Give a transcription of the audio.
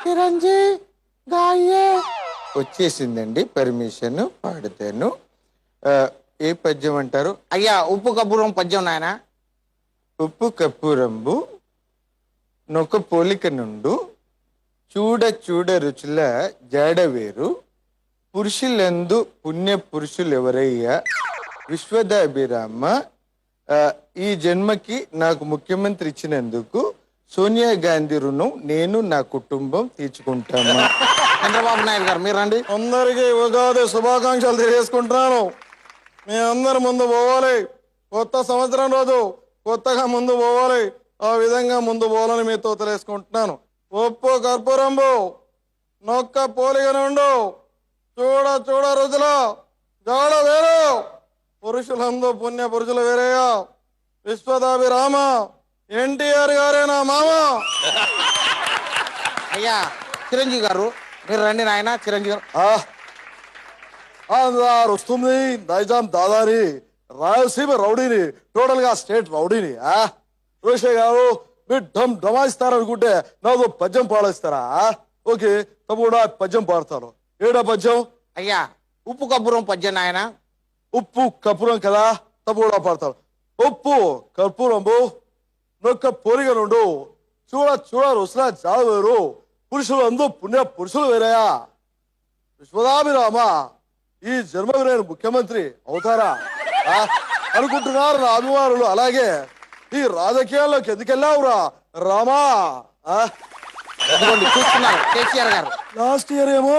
చిరంజీవి గాయే వచ్చేసిందండి పర్మిషన్ పాడతాను. ఏ పద్యం అంటారు? అయ్యా ఉప్పు కబ్బూరం పద్యం నాయన. ఉప్పు కప్పురంబు నొక పోలిక నుండు చూడ చూడ రుచుల జాడవేరు పురుషులందు పుణ్య పురుషులు ఎవరయ్యా విశ్వదాభిరామ. ఈ జన్మకి నాకు ముఖ్యమంత్రి ఇచ్చినందుకు సోనియా గాంధీ రుణం నేను నా కుటుంబం తీర్చుకుంటాను. చంద్రబాబు నాయుడు గారు మీరు రండి. అందరికీ ఉగాది శుభాకాంక్షలు తెలియజేసుకుంటున్నాను. మీ అందరి ముందు పోవాలి. కొత్త సంవత్సరం రోజు కొత్తగా ముందు పోవాలి. ఆ విధంగా ముందు పోవాలని మీతో తెలియజేసుకుంటున్నాను. ఉప్పు కర్పూరంబు నొక్క పోలిక నుండు చూడ చూడ రుచుల జాడ వేరు పురుషులందు పుణ్య పురుషులు వేరేయా విశ్వదాభిరామ ఎన్టీఆర్ గారే నా మామ. అయ్యా చిరంజీవి గారు మీరు రండి నాయన. చిరంజీవి గారు వస్తుంది. నైజాం దాదాని రాయలసీమ రౌడీని, టోటల్ గా స్టేట్ రౌడీని. రోషే గారు మీరు డమాయిస్తారనుకుంటే నాకు పద్యం పాడేస్తారా? ఓకే తప్పుడు పద్యం పాడతాను. ఏడా పద్యం? అయ్యా ఉప్పు కబ్బూరం పద్యం నాయన. ఉప్పు కర్పూరం కదా, తప్పుడు పాడతాను. ఉప్పు కర్పూరంబు నొక్క పోలిక నుండు చూడ చూడ రుసుల జాడ వేరు పురుషులు అందు పుణ్య పురుషులు వేరయా విశ్వదాభిరామ. ఈ జన్మకు నేను ముఖ్యమంత్రి అవుతారా అనుకుంటున్నారు నా అభిమానులు. అలాగే ఈ రాజకీయాల్లోకి ఎందుకెళ్ళావురా రామా? చూస్తున్నారు కేసీఆర్ గారు. లాస్ట్ ఇయర్ ఏమో